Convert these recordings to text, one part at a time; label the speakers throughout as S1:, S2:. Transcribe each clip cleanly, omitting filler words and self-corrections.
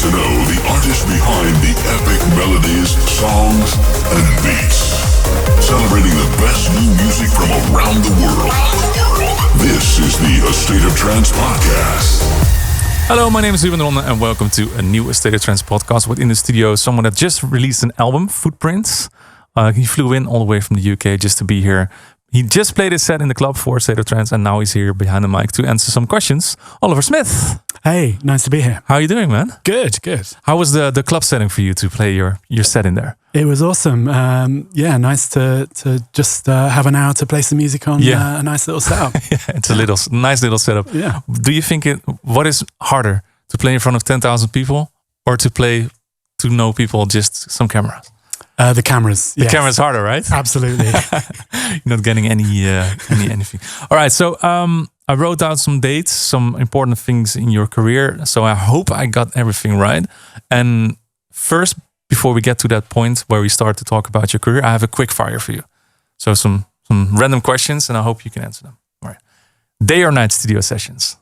S1: to know the artist behind the epic melodies, songs, and beats. Celebrating the best new music from around the world. This is the A State of Trance podcast.
S2: Hello, my name is Ruben Ronde and welcome to a new A State of Trance podcast with in the studio someone that just released an album, Footprints. He flew in all the way from the UK just to be here. He just played his set in the club for A State of Trance and now he's here behind the mic to answer some questions. Oliver Smith.
S3: Hey, nice to be here.
S2: How are you doing, man?
S3: Good.
S2: How was the club setting for you to play your set in there?
S3: It was awesome. Nice to just have an hour to play some music on a nice little setup.
S2: It's a nice little setup.
S3: Yeah.
S2: Do you think what is harder, to play in front of 10,000 people or to know people just some cameras?
S3: The cameras.
S2: The camera's harder, right?
S3: Absolutely.
S2: You're not getting anything. All right, so I wrote down some dates, some important things in your career. So I hope I got everything right. And first, before we get to that point where we start to talk about your career, I have a quick fire for you. So some random questions, and I hope you can answer them. All right. Day or night studio sessions?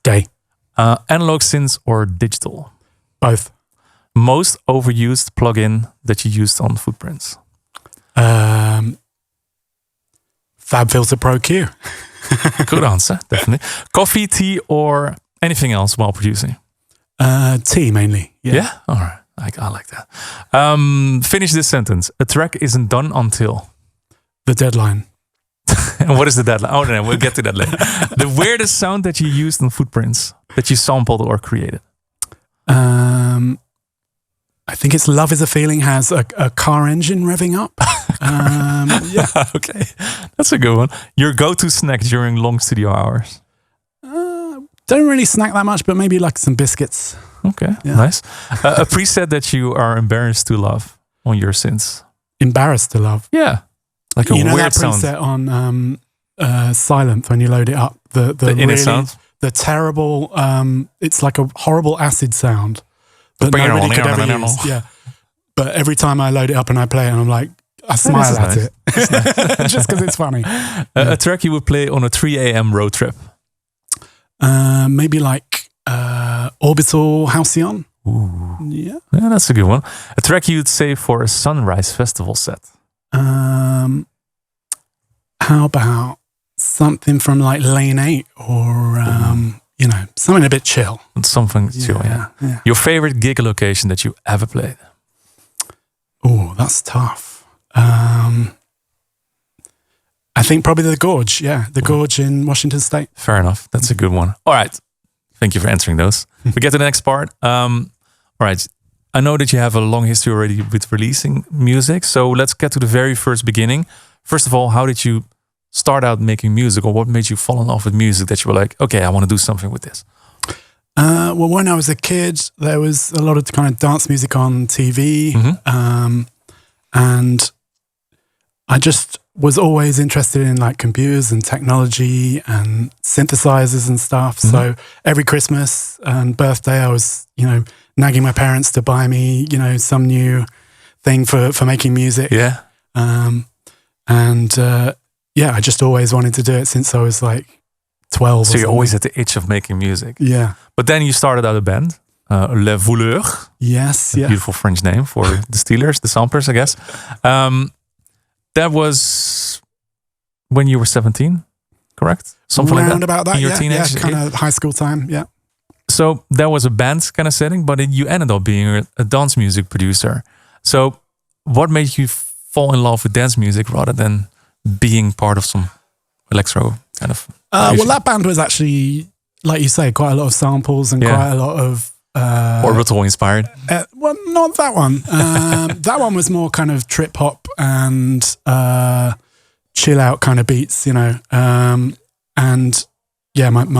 S3: Day.
S2: Analog synths or digital?
S3: Both.
S2: Most overused plugin that you used on Footprints?
S3: FabFilter Pro Q.
S2: Good answer, definitely. Coffee, tea, or anything else while producing?
S3: Tea mainly.
S2: Yeah? All right. I like that. Finish this sentence. A track isn't done until?
S3: The deadline.
S2: And what is the deadline? Oh, no, we'll get to that later. The weirdest sound that you used on Footprints, that you sampled or created?
S3: I think it's Love Is a Feeling has a car engine revving up.
S2: Okay. That's a good one. Your go-to snack during long studio hours?
S3: Don't really snack that much, but maybe like some biscuits.
S2: Okay, nice. A preset that you are embarrassed to love on your synths?
S3: Embarrassed to love?
S2: Yeah. Like a weird sound.
S3: You know that preset on Silent when you load it up? The really
S2: sound?
S3: The terrible, it's like a horrible acid sound that nobody could ever use. Yeah. But every time I load it up and I play it, and I'm like, I smile at it. Just because it's funny.
S2: A track you would play on a 3 a.m. road trip?
S3: Maybe like Orbital Halcyon.
S2: Ooh.
S3: Yeah,
S2: that's a good one. A track you'd save for a sunrise festival set?
S3: How about something from like Lane 8 or, something a bit chill.
S2: Something chill, yeah. Your favorite gig location that you ever played?
S3: Oh, that's tough. I think probably the Gorge. Yeah, the Gorge in Washington State.
S2: Fair enough. That's a good one. All right. Thank you for answering those. We get to the next part. All right. I know that you have a long history already with releasing music. So let's get to the very first beginning. First of all, how did you start out making music, or what made you fall in love with music that you were like, okay, I want to do something with this?
S3: Well, when I was a kid, there was a lot of kind of dance music on TV. Mm-hmm. And I just was always interested in like computers and technology and synthesizers and stuff. Mm-hmm. So every Christmas and birthday, I was, nagging my parents to buy me, some new thing for making music.
S2: Yeah.
S3: I just always wanted to do it since I was like 12.
S2: So you always had the itch of making music.
S3: Yeah.
S2: But then you started out a band, Les Voleurs.
S3: Yes, yeah.
S2: Beautiful French name for the Steelers, the Samplers, I guess. That was when you were 17, correct? Something
S3: Around
S2: like that?
S3: About that,
S2: in your teenage
S3: kind of high school time, yeah.
S2: So that was a band kind of setting, but you ended up being a dance music producer. So what made you fall in love with dance music rather than being part of some electro kind of...
S3: well, that band was actually, like you say, quite a lot of samples and quite a lot of...
S2: Orbital inspired?
S3: Well, not that one. That one was more kind of trip hop and chill out kind of beats, my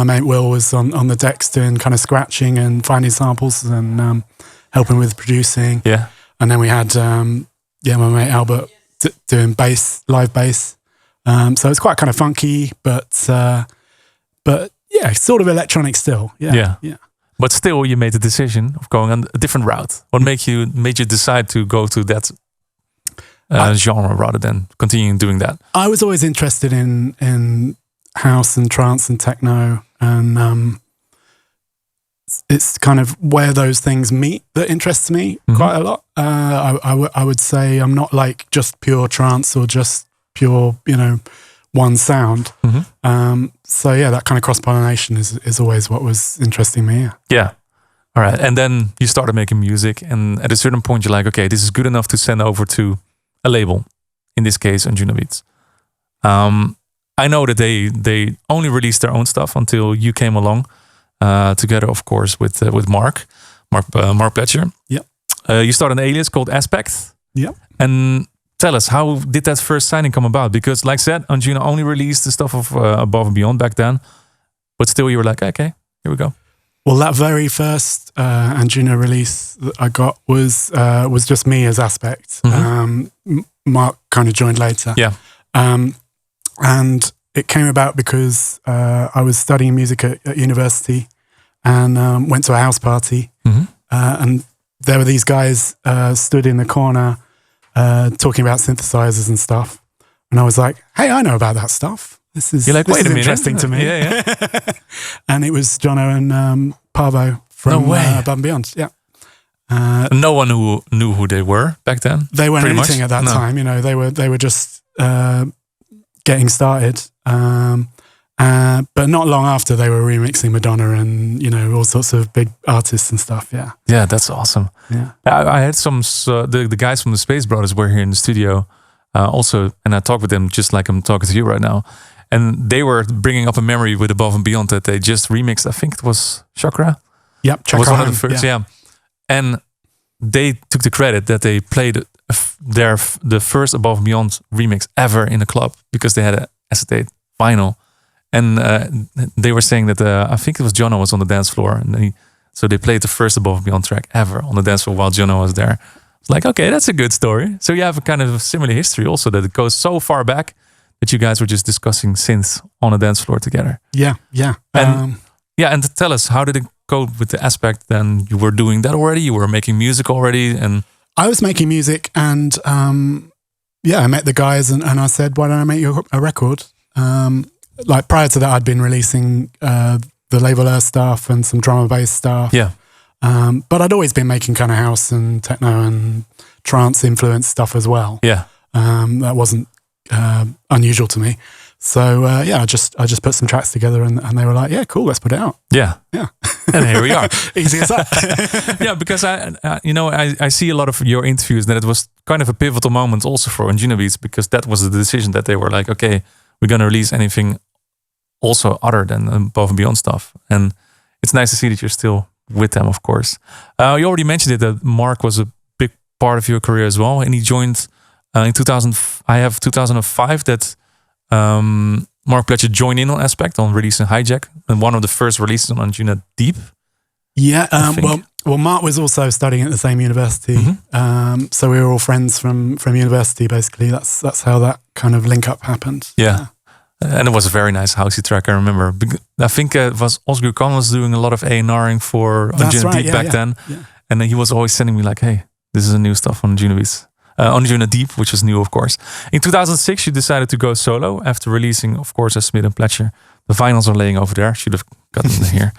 S3: mate Will was on the decks doing kind of scratching and finding samples and helping with producing.
S2: Yeah.
S3: And then we had, my mate Albert doing bass, live bass. So it's quite kind of funky, but sort of electronic still. Yeah.
S2: But still, you made the decision of going on a different route. What made you decide to go to that genre rather than continuing doing that?
S3: I was always interested in house and trance and techno, and it's kind of where those things meet that interests me quite a lot. I would say I'm not like just pure trance or just pure, one sound. So yeah, that kind of cross-pollination is always what was interesting me.
S2: Yeah. All right. And then you started making music, and at a certain point you're like, okay, this is good enough to send over to a label, in this case Anjuna Beats. I know that they only released their own stuff until you came along, together of course with Mark Pletcher.
S3: Yeah.
S2: You started an alias called Aspect.
S3: Yeah.
S2: And tell us, how did that first signing come about? Because like I said, Anjuna only released the stuff of Above and Beyond back then, but still you were like, okay, here we go.
S3: Well, that very first Anjuna release that I got was just me as Aspect. Mark kind of joined later.
S2: Yeah.
S3: And it came about because I was studying music at university and went to a house party. And there were these guys stood in the corner talking about synthesizers and stuff. And I was like, hey, I know about that stuff. You're like, wait a minute, interesting to me.
S2: Yeah.
S3: And it was Jono and Pavo from Above and Beyond. Yeah.
S2: No one who knew who they were back then.
S3: They weren't anything at that time. They were just getting started. But not long after, they were remixing Madonna and all sorts of big artists and stuff. Yeah.
S2: Yeah, that's awesome.
S3: Yeah.
S2: I had some the guys from the Space Brothers were here in the studio also, and I talked with them just like I'm talking to you right now. And they were bringing up a memory with Above and Beyond that they just remixed. I think it was Chakra.
S3: Yep, Chakra
S2: was one of the first. Yeah. And they took the credit that they played the first Above and Beyond remix ever in a club because they had a acetate vinyl. And they were saying that I think it was Jono was on the dance floor, and so they played the first Above and Beyond track ever on the dance floor while Jono was there. It's like, okay, that's a good story. So you have a kind of a similar history also, that it goes so far back that you guys were just discussing synths on a dance floor together.
S3: Yeah.
S2: And and tell us, how did it go with the Aspect? Then you were doing that already. You were making music already, and
S3: I was making music, and I met the guys, and I said, why don't I make you a record? Like prior to that, I'd been releasing the Label Earth stuff and some drum and bass stuff.
S2: Yeah.
S3: But I'd always been making kind of house and techno and trance influenced stuff as well.
S2: Yeah.
S3: That wasn't unusual to me. So I just put some tracks together, and they were like, yeah, cool, let's put it out.
S2: Yeah. And here we are.
S3: Easy as that.
S2: Yeah, because I see a lot of your interviews that it was kind of a pivotal moment also for Anjuna Beats, because that was the decision that they were like, okay, we're going to release anything also other than Above and Beyond stuff. And it's nice to see that you're still with them, of course. You already mentioned it, that Mark was a big part of your career as well. And he joined in 2005 that Mark Pletcher joined in on Aspect on releasing Hijack, and one of the first releases on Anjuna Deep.
S3: Yeah, well, Mark was also studying at the same university, so we were all friends from university. Basically, that's how that kind of link up happened.
S2: Yeah, and it was a very nice housey track. I remember. I think it was Oscar Khan was doing a lot of A&Ring for Anjuna Deep back then, and then he was always sending me like, "Hey, this is a new stuff on Anjuna Beats." On Anjuna Deep, which was new, of course. In 2006, you decided to go solo after releasing, of course, as Smith and Pletcher. The vinyls are laying over there. Should have gotten them here.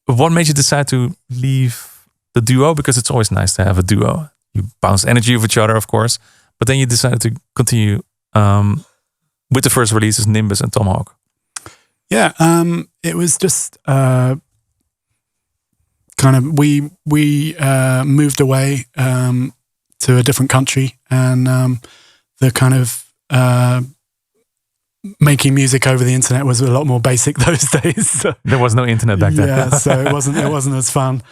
S2: What made you decide to leave the duo? Because it's always nice to have a duo. You bounce energy of each other, of course. But then you decided to continue with the first releases, Nimbus and Tomahawk.
S3: Yeah, it was just kind of we moved away to a different country, and the kind of making music over the internet was a lot more basic those days. So,
S2: there was no internet back then.
S3: Yeah, so it wasn't as fun.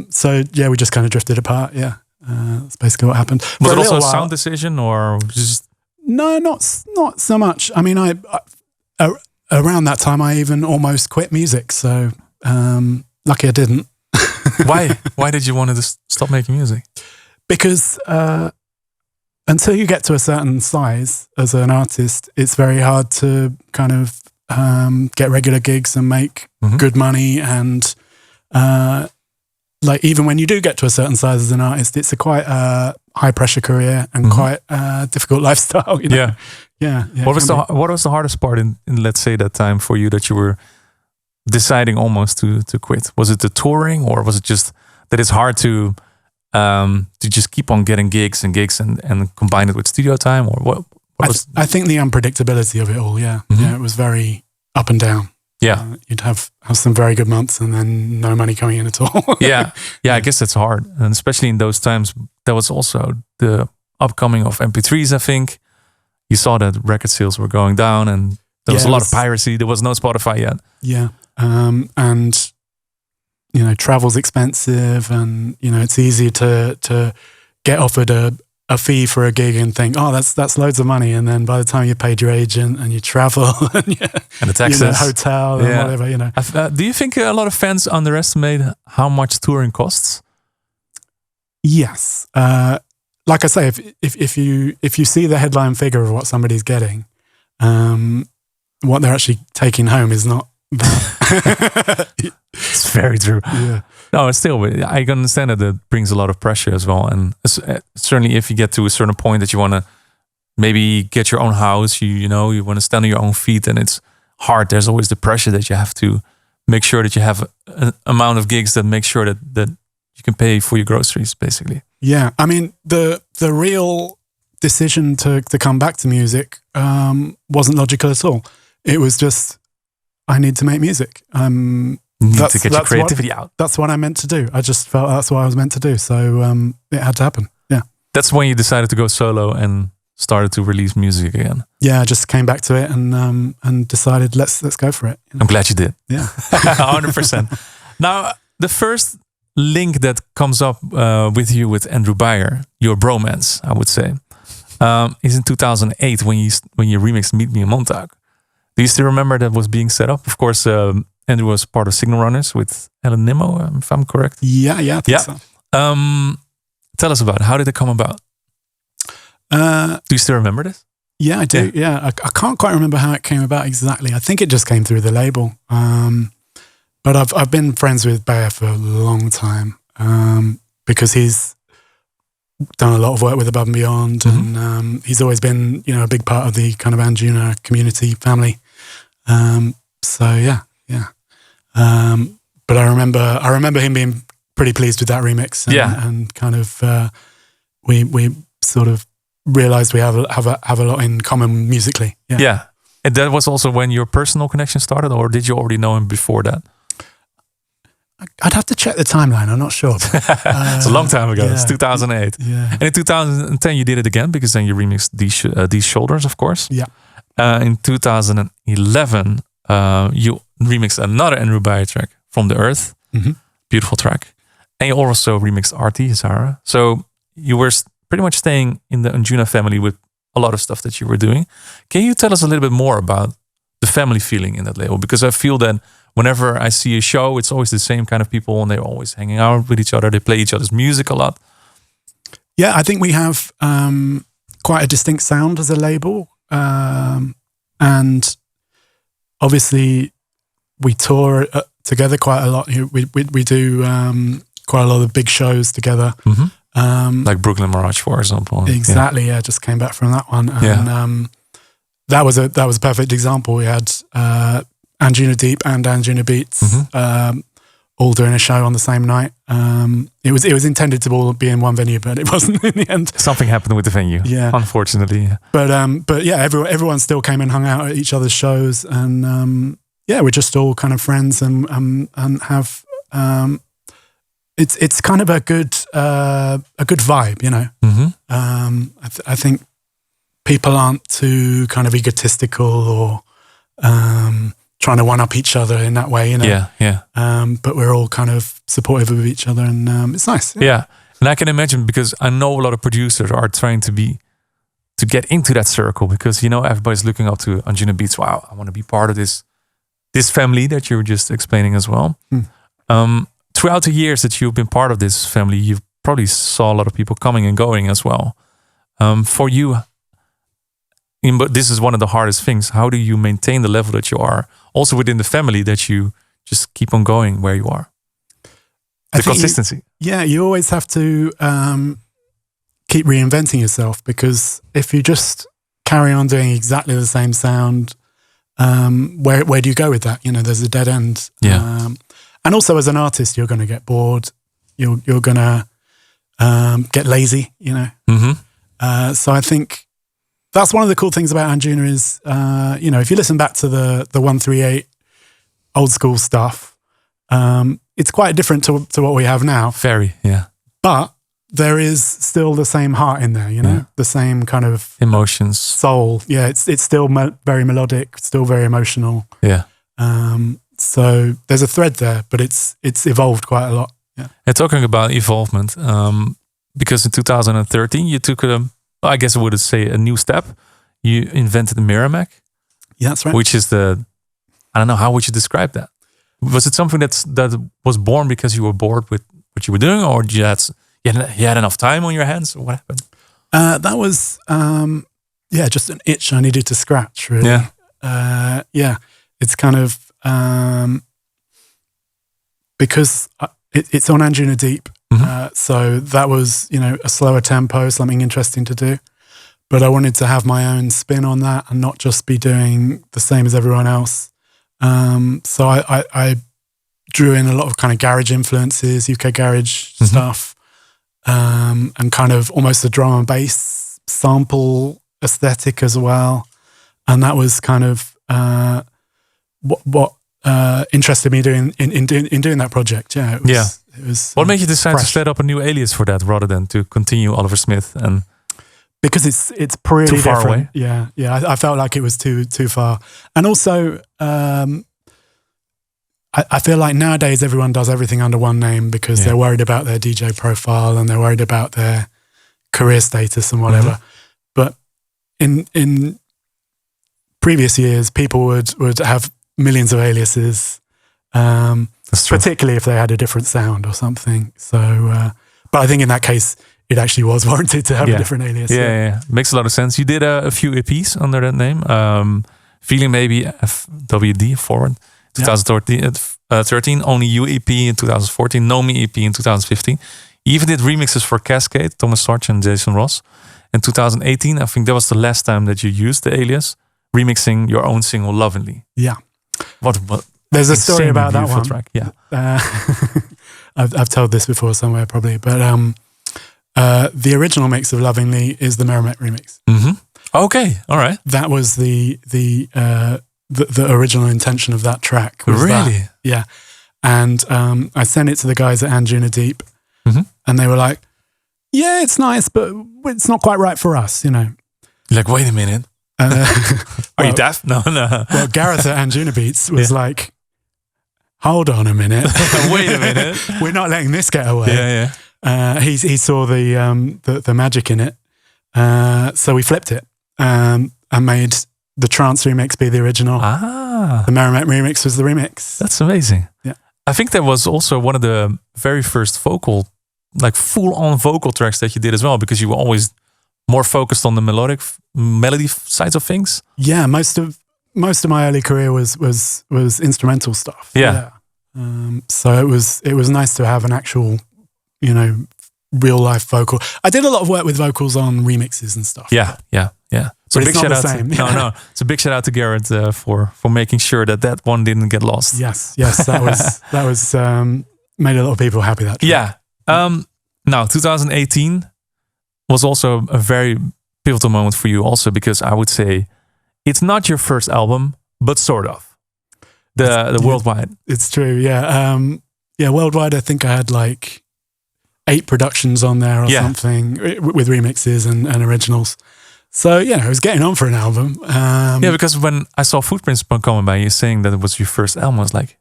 S3: So yeah, we just kind of drifted apart. Yeah, that's basically what happened.
S2: Was it also a sound decision, or just?
S3: No, not so much. I mean, I around that time I even almost quit music. So lucky I didn't.
S2: Why did you want to stop making music?
S3: Because until you get to a certain size as an artist, it's very hard to kind of get regular gigs and make good money. And like even when you do get to a certain size as an artist, it's a quite high pressure career and quite difficult lifestyle. You know? Yeah.
S2: What was the hardest part in let's say that time for you, that you were deciding almost to quit? Was it the touring, or was it just that it's hard to just keep on getting gigs and combine it with studio time, or what was?
S3: I think the unpredictability of it all. Yeah, yeah, it was very up and down.
S2: Yeah,
S3: you'd have some very good months and then no money coming in at all.
S2: yeah. I guess that's hard, and especially in those times. There was also the upcoming of MP3s. I think you saw that record sales were going down, and there was a lot of piracy. There was no Spotify yet.
S3: Yeah, and travel's expensive, and it's easy to get offered a fee for a gig and think, oh, that's loads of money, and then by the time you paid your agent and you travel and
S2: the taxes,
S3: hotel and whatever,
S2: Do you think a lot of fans underestimate how much touring costs?
S3: Yes, like I say, if you see the headline figure of what somebody's getting, what they're actually taking home is not that.
S2: It's very true.
S3: Yeah.
S2: No, still, I can understand that it brings a lot of pressure as well. And certainly if you get to a certain point that you want to maybe get your own house, you want to stand on your own feet, and it's hard. There's always the pressure that you have to make sure that you have an amount of gigs that make sure that you can pay for your groceries, basically.
S3: Yeah. I mean, the real decision to come back to music wasn't logical at all. It was just, I need to make music.
S2: You need to get your creativity out.
S3: That's what I meant to do. I just felt that's what I was meant to do. So it had to happen. Yeah.
S2: That's when you decided to go solo and started to release music again.
S3: Yeah, I just came back to it and decided let's go for it.
S2: I'm glad you did.
S3: Yeah.
S2: 100%. Now, the first link that comes up with you with Andrew Beyer, your bromance, I would say, is in 2008 when you remixed Meet Me in Montauk. Do you still remember that was being set up? Of course, Andrew was part of Signal Runners with Ellen Nimmo, if I'm correct.
S3: Yeah, I think so.
S2: Tell us about it. How did it come about? Do you still remember this?
S3: Yeah, I do. Yeah, I can't quite remember how it came about exactly. I think it just came through the label. But I've been friends with Beyer for a long time because he's done a lot of work with Above and Beyond, and he's always been a big part of the kind of Anjuna community family. So yeah. But I remember him being pretty pleased with that remix, and kind of we sort of realized we have a lot in common musically.
S2: Yeah. And that was also when your personal connection started, or did you already know him before that?
S3: I'd have to check the timeline. I'm not sure.
S2: It's a long time ago. Yeah. It's 2008.
S3: Yeah.
S2: And in 2010 you did it again, because then you remixed These Shoulders, of course.
S3: Yeah.
S2: In 2011 you remixed another Andrew Beyer track, From the Earth.
S3: Mm-hmm.
S2: Beautiful track. And you also remixed Artie, Zara. So you were pretty much staying in the Anjuna family with a lot of stuff that you were doing. Can you tell us a little bit more about the family feeling in that label? Because I feel that whenever I see a show, it's always the same kind of people, and they're always hanging out with each other. They play each other's music a lot.
S3: Yeah, I think we have quite a distinct sound as a label. And obviously we tour together quite a lot. We do quite a lot of big shows together.
S2: Mm-hmm. Like Brooklyn Mirage, for example.
S3: Exactly, yeah. Just came back from that one. And that was a perfect example. We had Anjuna Deep and Anjuna Beats all doing a show on the same night. It was intended to all be in one venue, but it wasn't in the end.
S2: Something happened with the venue, unfortunately.
S3: But yeah, everyone still came and hung out at each other's shows, and we're just all kind of friends and have it's kind of a good vibe, I think people aren't too kind of egotistical or trying to one up each other in that way, but we're all kind of supportive of each other, and it's nice.
S2: Yeah, and I can imagine, because I know a lot of producers are trying to get into that circle, because everybody's looking up to Anjuna Beats. Wow, I want to be part of this family that you were just explaining as well. Throughout the years that you've been part of this family, you've probably saw a lot of people coming and going as well. For you, but this is one of the hardest things. How do you maintain the level that you are, also within the family, that you just keep on going where you are? The consistency.
S3: You always have to keep reinventing yourself, because if you just carry on doing exactly the same sound, where do you go with that? You know, there's a dead end.
S2: Yeah.
S3: And also as an artist, you're going to get bored. You're going to get lazy, you know.
S2: Mm-hmm.
S3: So I think that's one of the cool things about Anjuna is, you know, if you listen back to the 138 old school stuff, it's quite different to what we have now.
S2: Very, yeah.
S3: But there is still the same heart in there, you know, the same kind of
S2: emotions,
S3: soul. Yeah, it's still very melodic, still very emotional.
S2: Yeah.
S3: So there's a thread there, but it's evolved quite a lot. Yeah.
S2: And talking about evolvement, because in 2013 you took I guess I would say a new step. You invented the Merrimack.
S3: Yeah, that's right.
S2: Which is I don't know, how would you describe that? Was it something that was born because you were bored with what you were doing, or you had enough time on your hands, or what happened?
S3: That was just an itch I needed to scratch, really.
S2: Yeah.
S3: It's kind of because it's on Anjuna Deep, so that was, you know, a slower tempo, something interesting to do. But I wanted to have my own spin on that and not just be doing the same as everyone else. So I drew in a lot of kind of garage influences, UK garage stuff, and kind of almost a drum and bass sample aesthetic as well. And that was kind of what interested me in doing that project. Yeah. It was
S2: what made you decide
S3: fresh.
S2: to set up a new alias for that rather than to continue Oliver Smith? And
S3: because it's pretty
S2: too far
S3: different.
S2: away.
S3: Yeah. I felt like it was too far, and also I feel like nowadays everyone does everything under one name because they're worried about their DJ profile and they're worried about their career status and whatever. But in previous years, people would have millions of aliases, particularly if they had a different sound or something. So, but I think in that case, it actually was warranted to have a different alias.
S2: Yeah. Makes a lot of sense. You did a few EPs under that name. Feeling Maybe FWD Forward 2013, Only You EP in 2014, Know Me EP in 2015. You even did remixes for Cascade, Thomas Sarch and Jason Ross. In 2018, I think that was the last time that you used the alias, remixing your own single Lovingly.
S3: Yeah.
S2: What
S3: There's a story about that one.
S2: Track. Yeah.
S3: I've told this before somewhere probably, but the original mix of Lovingly is the Merrimack remix.
S2: Okay, all right.
S3: That was the original intention of that track. Was
S2: really?
S3: That. Yeah. And I sent it to the guys at Anjuna Deep, and they were like, "Yeah, it's nice, but it's not quite right for us, you know."
S2: Like, wait a minute. Are you deaf? No.
S3: Well, Gareth at Anjuna Beats was like, "Hold on a minute.
S2: Wait a minute.
S3: We're not letting this get away."
S2: Yeah.
S3: He saw the magic in it, so we flipped it and made the trance remix be the original. The Merrimack remix was the remix.
S2: That's amazing.
S3: Yeah,
S2: I think that was also one of the very first full-on vocal tracks that you did as well, because you were always more focused on the melody sides of things.
S3: Yeah, most of my early career was instrumental stuff.
S2: Yeah.
S3: So it was nice to have an actual, you know, real life vocal. I did a lot of work with vocals on remixes and stuff.
S2: Yeah. So
S3: But
S2: big
S3: it's not
S2: shout
S3: the
S2: out.
S3: same.
S2: No. It's a big shout out to Garrett for making sure that one didn't get lost.
S3: Yes. That was made a lot of people happy. That track.
S2: Yeah. Now 2018 was also a very pivotal moment for you, also because I would say it's not your first album, but sort of the worldwide.
S3: It's true. Yeah. Worldwide. I think I had like 8 productions on there or something with remixes and originals. So, yeah, I was getting on for an album.
S2: Because when I saw Footprints coming by, you saying that it was your first album, I was like,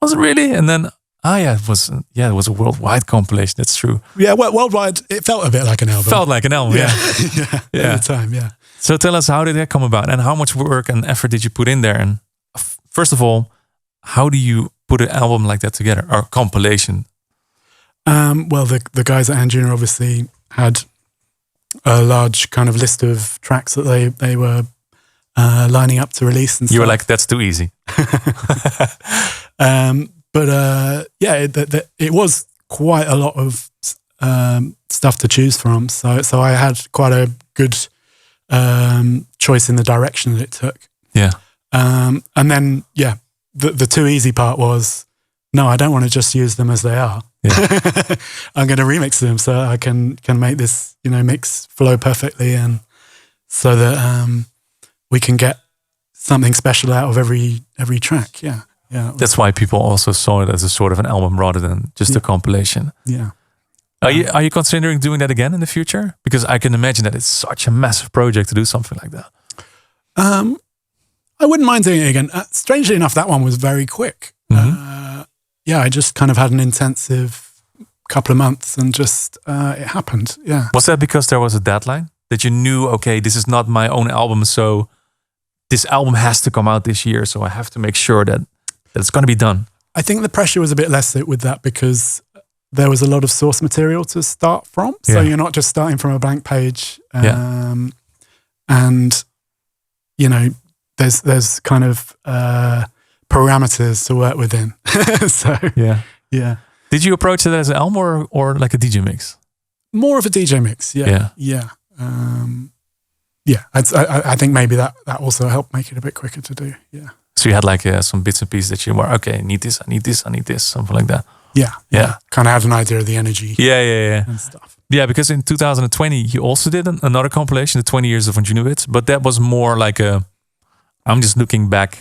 S2: was it really? And then, it was a worldwide compilation. That's true.
S3: Yeah, worldwide, it felt a bit like an album.
S2: Felt like an album, yeah.
S3: At the time, yeah.
S2: So tell us, how did that come about? And how much work and effort did you put in there? And first of all, how do you put an album like that together, or compilation?
S3: Well, the guys at Anjuna obviously had a large kind of list of tracks that they were lining up to release. And
S2: you were
S3: stuff.
S2: like, that's too easy.
S3: It was quite a lot of stuff to choose from. So I had quite a good choice in the direction that it took.
S2: Yeah.
S3: And then, the too easy part was, no, I don't want to just use them as they are. Yeah. I'm going to remix them so I can make this, mix flow perfectly, and so that we can get something special out of every track. Yeah.
S2: That's why people also saw it as a sort of an album rather than just a compilation.
S3: Yeah.
S2: Are you considering doing that again in the future? Because I can imagine that it's such a massive project to do something like that.
S3: I wouldn't mind doing it again. Strangely enough, that one was very quick. I just kind of had an intensive couple of months, and just it happened. Yeah.
S2: Was that because there was a deadline that you knew? Okay, this is not my own album, so this album has to come out this year. So I have to make sure that it's going to be done.
S3: I think the pressure was a bit less with that because there was a lot of source material to start from. So you're not just starting from a blank page. And there's kind of parameters to work within. So yeah.
S2: Did you approach it as an album or like a DJ mix?
S3: More of a DJ mix. Yeah. I think maybe that also helped make it a bit quicker to do. Yeah.
S2: So you had like some bits and pieces that you were, okay, I need this, something like that.
S3: Yeah. Kind of had an idea of the energy.
S2: Yeah.
S3: And stuff.
S2: Yeah, because in 2020 you also did another compilation, the 20 years of Anjuna, but that was more like I'm just looking back.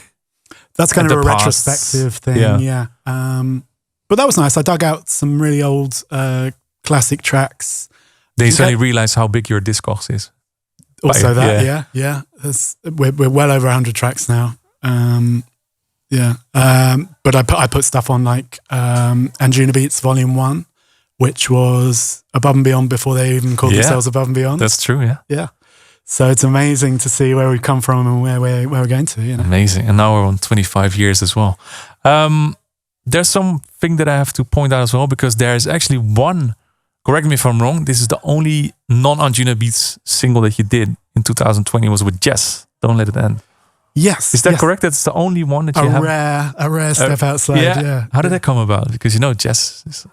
S3: That's kind of a retrospective thing. Yeah. But that was nice. I dug out some really old classic tracks.
S2: Then you suddenly realize how big your discogs is.
S3: Also yeah. We're well over 100 tracks now. But I put stuff on like Anjuna Beats Volume 1, which was Above and Beyond before they even called themselves Above and Beyond.
S2: That's true,
S3: yeah. So it's amazing to see where we've come from and where we're going to.
S2: Amazing, and now we're on 25 years as well. There's something that I have to point out as well, because there is actually one. Correct me if I'm wrong. This is the only non-Anjuna Beats single that you did in 2020. Was with Jess. Don't Let It End.
S3: Yes.
S2: Is that correct? That's the only one that you have?
S3: A rare step outside, yeah.
S2: How did that come about? Because Jess,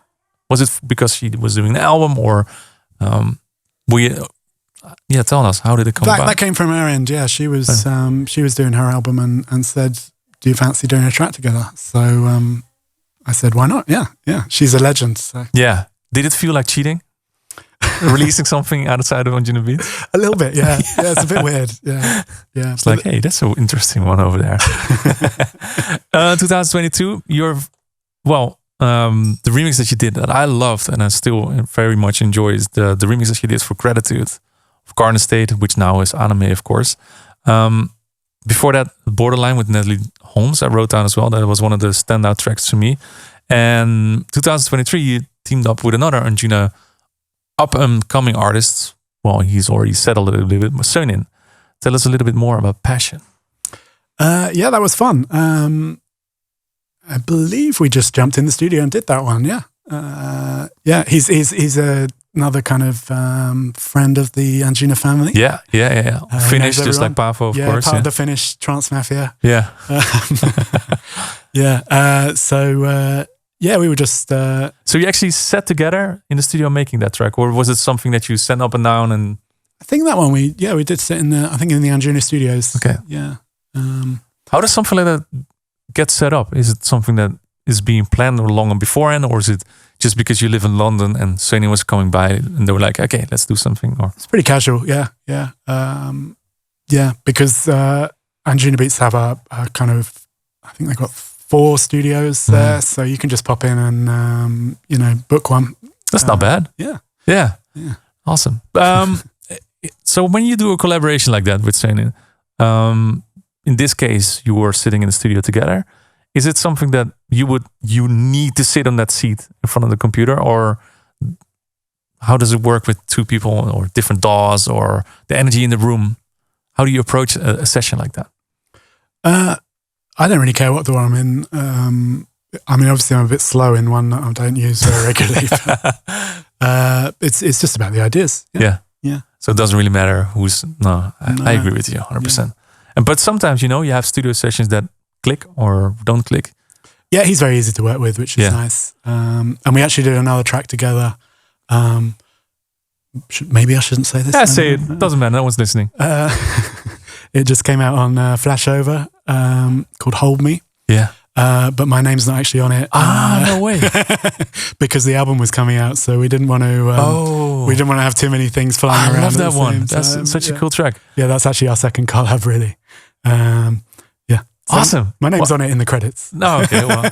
S2: was it because she was doing an album, or tell us, how did it come about?
S3: That came from her end, yeah. She was doing her album and said, do you fancy doing a track together? So I said, why not? Yeah. She's a legend. So.
S2: Yeah. Did it feel like cheating? Releasing something outside of Anjuna Beats?
S3: A little bit, yeah. Yeah, it's a bit weird. Yeah.
S2: It's like, hey, that's an interesting one over there. 2022, the remix that you did that I loved and I still very much enjoy is the remix that you did for Gratitude of Garden State, which now is Anime, of course. Before that, Borderline with Natalie Holmes, I wrote down as well. That was one of the standout tracks to me. And 2023, you teamed up with another Anjuna up-and-coming artist. Well, he's already settled a little bit, Sonin. Tell us a little bit more about Passion.
S3: That was fun. I believe we just jumped in the studio and did that one. Yeah. He's another kind of friend of the Anjuna family.
S2: Yeah. Finnish, just like Pavo, of course.
S3: Part of the Finnish trance mafia.
S2: Yeah.
S3: We were just...
S2: So you actually sat together in the studio making that track, or was it something that you sent up and down? And
S3: I think that one we did sit in the Anjuna studios.
S2: Okay.
S3: Yeah.
S2: How does something like that get set up? Is it something that is being planned or long beforehand, or is it just because you live in London and Sony was coming by and they were like, okay, let's do something? Or
S3: it's pretty casual. Yeah. Because Anjuna Beats have a kind of, I think they've got 4 studios there, so you can just pop in and book one.
S2: That's not bad.
S3: Yeah.
S2: Awesome. So when you do a collaboration like that with Sony, in this case you were sitting in the studio together. Is it something that you need to sit on that seat in front of the computer, or how does it work with 2 people or different DAWs or the energy in the room? How do you approach a session like that?
S3: I don't really care what DAW I'm in. Obviously I'm a bit slow in one that I don't use very regularly. It's just about the ideas. Yeah.
S2: So it doesn't really matter who's... No, I agree with you 100%. Yeah. But sometimes, you have studio sessions that click or don't click.
S3: Yeah, he's very easy to work with, which is nice. And we actually did another track together. Maybe I shouldn't say this.
S2: Yeah, say it. Doesn't matter. No one's listening.
S3: It just came out on Flashover. called Hold Me.
S2: Yeah.
S3: But my name's not actually on it.
S2: No way.
S3: Because the album was coming out, so we didn't want to. We didn't want to have too many things flying around.
S2: I love that one.
S3: That's
S2: such a cool track.
S3: Yeah, that's actually our second collab, really. Yeah. So
S2: Awesome.
S3: My name's on it in the credits.
S2: No, okay. Well,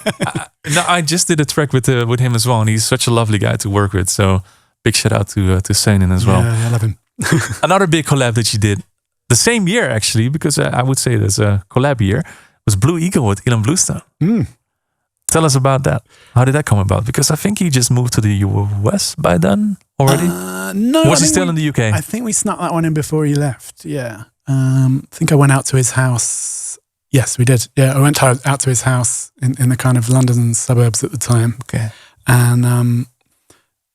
S2: I just did a track with him as well, and he's such a lovely guy to work with. So big shout out to Seinen as well.
S3: Yeah, I love him.
S2: Another big collab that you did the same year, actually, because I would say there's a collab year, was Blue Eagle with Ilan Bluestone. Tell us about that. How did that come about? Because I think he just moved to the US by then already.
S3: No,
S2: was he still in the UK?
S3: I think we snuck that one in before he left. Yeah. I think I went out to his house. Yes, we did. Yeah, I went out to his house in the kind of London suburbs at the time.
S2: Okay.
S3: And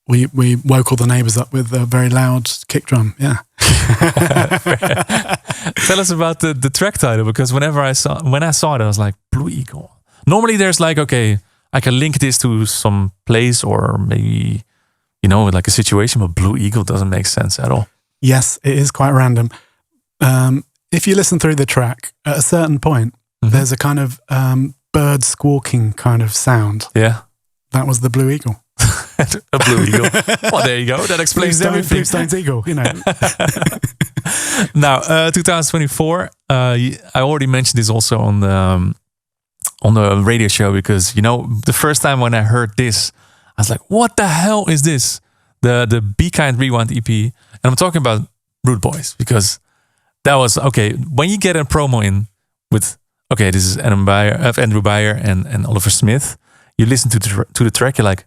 S3: we woke all the neighbours up with a very loud kick drum. Yeah.
S2: Tell us about the track title, because when I saw it, I was like, Blue Eagle. Normally there's like, okay, I can link this to some place or maybe, like a situation, but Blue Eagle doesn't make sense at all.
S3: Yes, it is quite random. If you listen through the track, at a certain point, there's a kind of bird squawking kind of sound.
S2: Yeah.
S3: That was the Blue Eagle.
S2: A Blue Eagle. Well, there you go. That explains everything.
S3: Bluestone's Eagle,
S2: Now, 2024, I already mentioned this also on the radio show, because, the first time when I heard this, I was like, what the hell is this? The Be Kind Rewind EP. And I'm talking about Rude Boys, because that was, okay, when you get a promo in with, okay, this is Andrew Beyer and Oliver Smith, you listen to the track, you're like,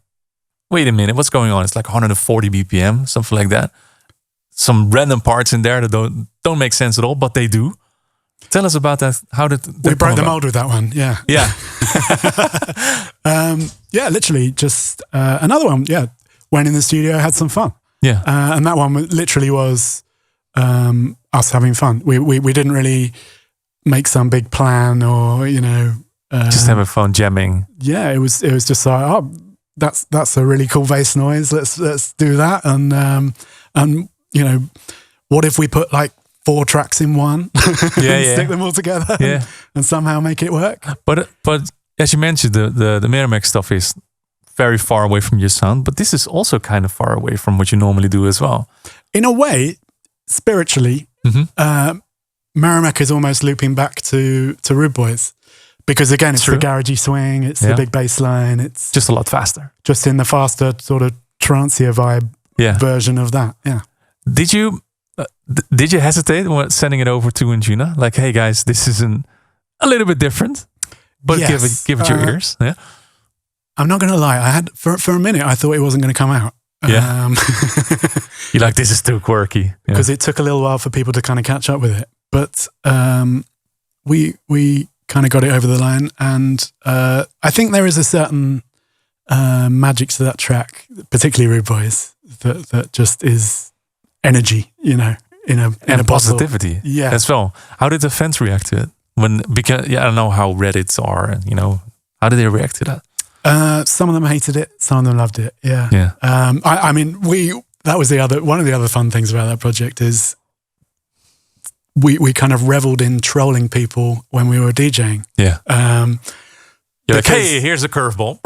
S2: wait a minute, what's going on? It's like 140 BPM, something like that. Some random parts in there that don't make sense at all, but they do. Tell us about that. How did
S3: we broke the mold with that one? Yeah,
S2: yeah,
S3: yeah. Literally, just another one. Yeah, went in the studio, had some fun.
S2: Yeah,
S3: and that one literally was us having fun. We didn't really make some big plan or
S2: just having fun jamming.
S3: Yeah, it was just like, oh, that's a really cool bass noise. Let's do that, and what if we put like 4 tracks in one, stick them all together, and somehow make it work.
S2: But as you mentioned, the Merrimack stuff is very far away from your sound, but this is also kind of far away from what you normally do as well.
S3: In a way, spiritually, Merrimack is almost looping back to Rude Boys, because again, it's the garagey swing, it's the big bass line, it's
S2: just a lot faster,
S3: just in the faster sort of trancier vibe version of that. Yeah.
S2: Did you hesitate when sending it over to Anjuna? Like, hey guys, this is a little bit different, but give it your ears. Yeah.
S3: I'm not going to lie. I had for a minute, I thought it wasn't going to come out.
S2: Yeah. You're like, this is too quirky,
S3: because it took a little while for people to kind of catch up with it. But we kind of got it over the line, and I think there is a certain magic to that track, particularly Rude Boys, that just is energy, in a
S2: positivity.
S3: Yeah,
S2: as well. How did the fans react to it? Because I don't know how Reddits are, how did they react to that?
S3: Some of them hated it, some of them loved it. Yeah,
S2: yeah.
S3: I mean, that was one of the other fun things about that project is we kind of reveled in trolling people when we were DJing.
S2: Yeah. You're like, hey, here's a curveball.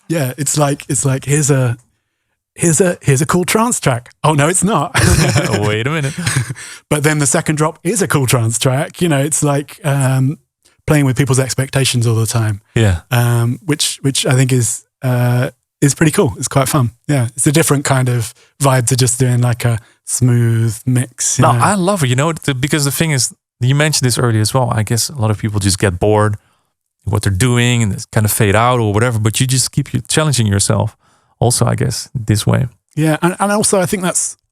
S3: Yeah, it's like here's a cool trance track. Oh no, it's not.
S2: Wait a minute.
S3: But then the second drop is a cool trance track. It's like playing with people's expectations all the time.
S2: Yeah.
S3: Which I think is pretty cool. It's quite fun. Yeah, it's a different kind of vibe to just doing like a smooth mix.
S2: No, I love it. Because the thing is, you mentioned this earlier as well. I guess a lot of people just get bored with what they're doing and it's kind of fade out or whatever. But you just keep challenging yourself. Also, I guess this way.
S3: Yeah, and also I think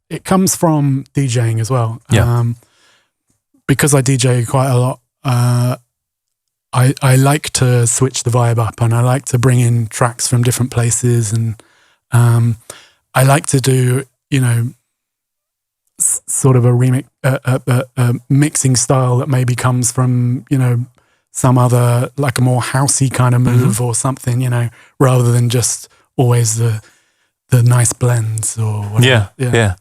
S3: it comes from DJing as well.
S2: Yeah.
S3: Because I DJ quite a lot. I like to switch the vibe up, and I like to bring in tracks from different places, and I like to do sort of a remix, a mixing style that maybe comes from some other, like a more housey kind of move or something, rather than just always the nice blends or whatever.
S2: Yeah.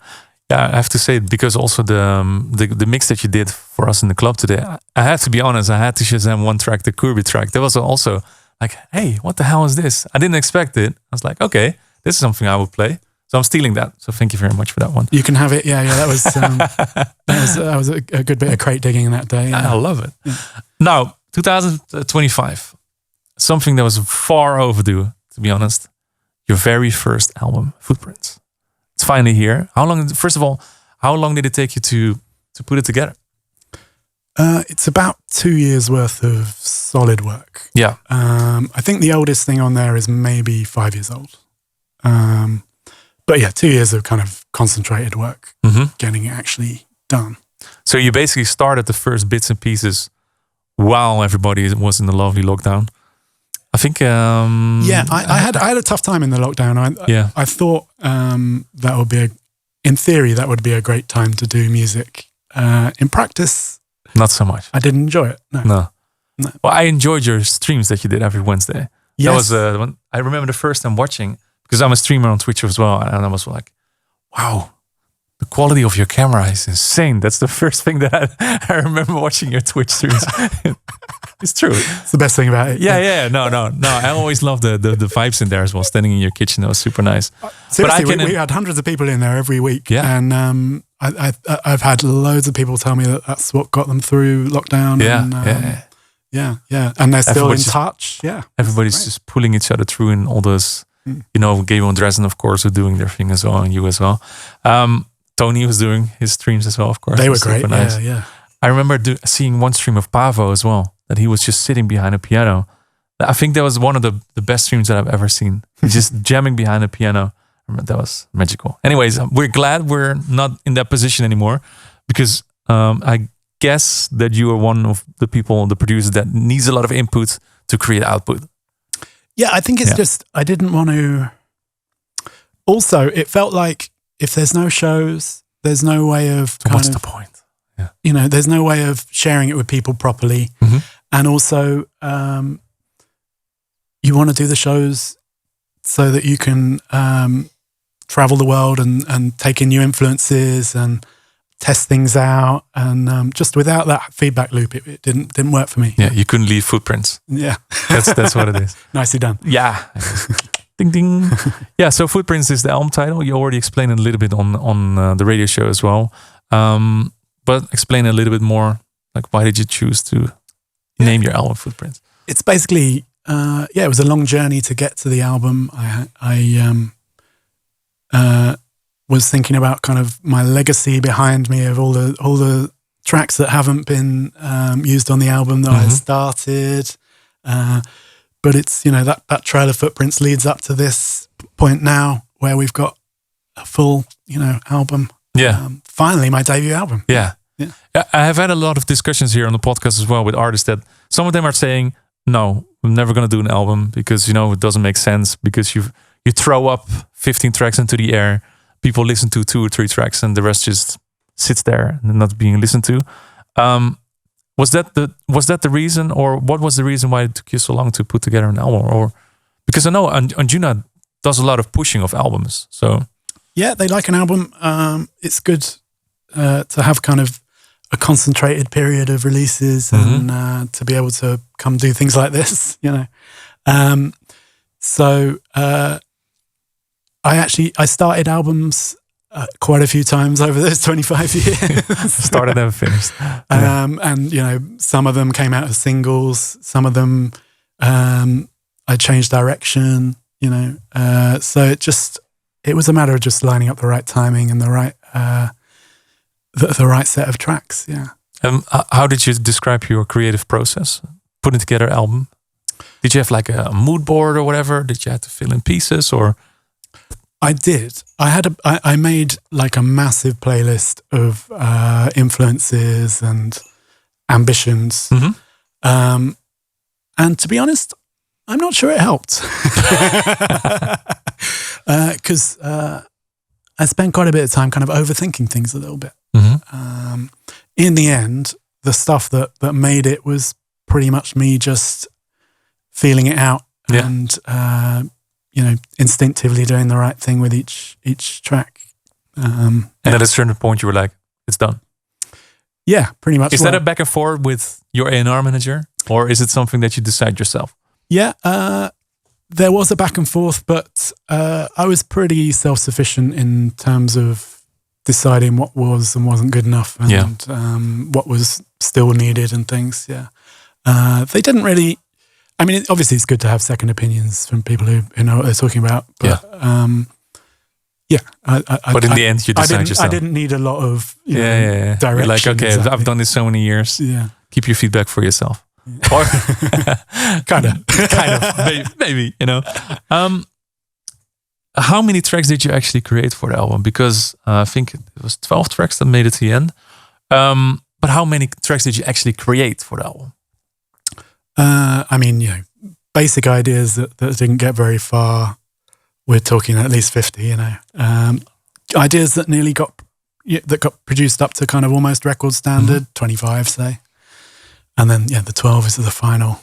S2: I have to say, because also the mix that you did for us in the club today. I have to be honest, I had to Shazam one track, the Kirby track. That was also like, hey, what the hell is this? I didn't expect it. I was like, okay, this is something I would play. So I'm stealing that. So thank you very much for that one.
S3: You can have it. Yeah. That was a good bit of crate digging that day. Yeah.
S2: I love it. Yeah. Now, 2025, something that was far overdue, to be honest. Your very first album, Footprints. It's finally here. First of all, how long did it take you to put it together?
S3: It's about 2 years worth of solid work.
S2: Yeah.
S3: I think the oldest thing on there is maybe 5 years old. But yeah, 2 years of kind of concentrated work, getting it actually done.
S2: So you basically started the first bits and pieces while everybody was in the lovely lockdown. I think.
S3: I had a tough time in the lockdown. I thought that would be in theory that would be a great time to do music. In practice,
S2: not so much.
S3: I didn't enjoy it. No.
S2: Well, I enjoyed your streams that you did every Wednesday. Yes. That was when I remember the first time watching, because I'm a streamer on Twitch as well, and I was like, wow. The quality of your camera is insane. That's the first thing that I remember watching your Twitch streams. It's true.
S3: It's the best thing about it.
S2: Yeah. No. I always love the vibes in there as well. Standing in your kitchen, that was super nice.
S3: Seriously, we had hundreds of people in there every week.
S2: Yeah.
S3: And I've had loads of people tell me that that's what got them through lockdown.
S2: Yeah.
S3: And they're still in touch. Yeah.
S2: Everybody's just pulling each other through in all those, Gabriel and Dresden, of course, are doing their thing as well, and you as well. Tony was doing his streams as well, of course.
S3: They were great.
S2: Nice.
S3: Yeah.
S2: I remember seeing one stream of Pavo as well, that he was just sitting behind a piano. I think that was one of the best streams that I've ever seen. He's just jamming behind a piano. That was magical. Anyways, we're glad we're not in that position anymore, because I guess that you are one of the people, the producers, that needs a lot of input to create output.
S3: Yeah, I think it's just, I didn't want to. Also, it felt like if there's no shows, there's no way of
S2: what's the point?
S3: Yeah. There's no way of sharing it with people properly. And also, you want to do the shows so that you can travel the world and take in new influences and test things out. And just without that feedback loop, it didn't work for me.
S2: Yeah, you couldn't leave footprints.
S3: Yeah.
S2: That's what it is.
S3: Nicely done.
S2: Yeah. Ding, ding. Yeah, so Footprints is the album title. You already explained it a little bit on the radio show as well. But explain a little bit more, like, why did you choose to name your album Footprints?
S3: It's basically, it was a long journey to get to the album. I was thinking about kind of my legacy behind me of all the tracks that haven't been used on the album that I started. But it's, that trail of Footprints leads up to this point now where we've got a full, album.
S2: Yeah.
S3: Finally, my debut album.
S2: Yeah. I have had a lot of discussions here on the podcast as well with artists that some of them are saying, no, I'm never going to do an album because, it doesn't make sense, because you throw up 15 tracks into the air, people listen to 2 or 3 tracks and the rest just sits there and not being listened to. Was that the reason, or what was the reason why it took you so long to put together an album? Or because I know Anjuna does a lot of pushing of albums, so
S3: yeah, they like an album. It's good to have kind of a concentrated period of releases and to be able to come do things like this, So I started albums quite a few times over those 25 years.
S2: Started and finished.
S3: And, some of them came out as singles. Some of them I changed direction, So it was a matter of just lining up the right timing and the right the right set of tracks, yeah.
S2: How did you describe your creative process, putting together an album? Did you have like a mood board or whatever? Did you have to fill in pieces or?
S3: I did. I made like a massive playlist of influences and ambitions. And to be honest, I'm not sure it helped. Because I spent quite a bit of time kind of overthinking things a little bit. In the end, the stuff that made it was pretty much me just feeling it out and instinctively doing the right thing with each track.
S2: And at a certain point, you were like, "It's done."
S3: Yeah, pretty much.
S2: Is that a back and forth with your A&R manager, or is it something that you decide yourself?
S3: Yeah, there was a back and forth, but I was pretty self-sufficient in terms of deciding what was and wasn't good enough, and what was still needed and things. Yeah, they didn't really. I mean, obviously, it's good to have second opinions from people who know what they're talking about. But,
S2: but in the end, you decide yourself.
S3: I didn't need a lot of direction.
S2: You're like, okay,
S3: exactly.
S2: I've done this so many years.
S3: Yeah,
S2: keep your feedback for yourself. Or
S3: kind of,
S2: maybe. How many tracks did you actually create for the album? Because I think it was 12 tracks that made it to the end. But how many tracks did you actually create for the album?
S3: I mean, basic ideas that didn't get very far. We're talking at least 50, ideas that nearly got produced up to kind of almost record standard, 25, say. And then, the 12 is the final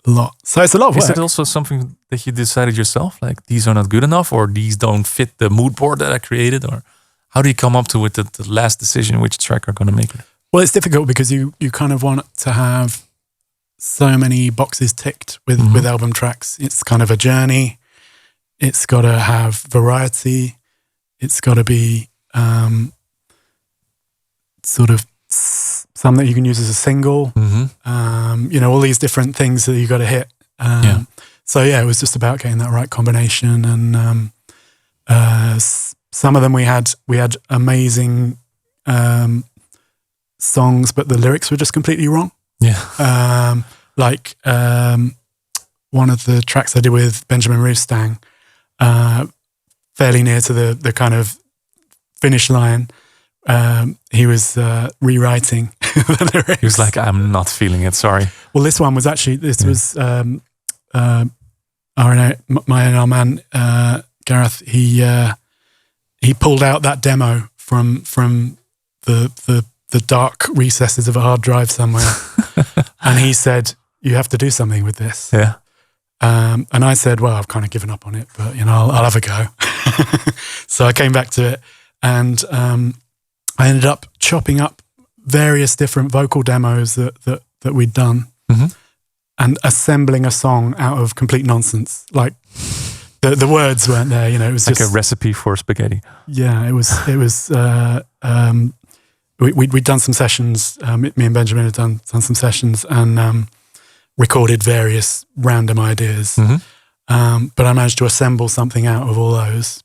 S3: lot. So it's a lot of work.
S2: Is it also something that you decided yourself? Like, these are not good enough, or these don't fit the mood board that I created? Or how do you come up to with the last decision which track are going to make it?
S3: Well, it's difficult because you kind of want to have so many boxes ticked with album tracks. It's kind of a journey. It's got to have variety. It's got to be sort of some that you can use as a single. All these different things that you got to hit. So it was just about getting that right combination. And some of them we had amazing songs, but the lyrics were just completely wrong.
S2: Yeah.
S3: One of the tracks I did with Benjamin Roostang, fairly near to the kind of finish line, he was rewriting the lyrics.
S2: He was like, I'm not feeling it, sorry.
S3: Well, this one was actually, was my A&R man, Gareth, he pulled out that demo from the dark recesses of a hard drive somewhere. And he said, you have to do something with this.
S2: Yeah.
S3: And I said, well, I've kind of given up on it, but I'll have a go. So I came back to it, and I ended up chopping up various different vocal demos that we'd done, and assembling a song out of complete nonsense. Like the words weren't there, it was
S2: like
S3: just
S2: a recipe for spaghetti.
S3: Yeah, it was. We'd done some sessions. Me and Benjamin had done some sessions and recorded various random ideas. But I managed to assemble something out of all those,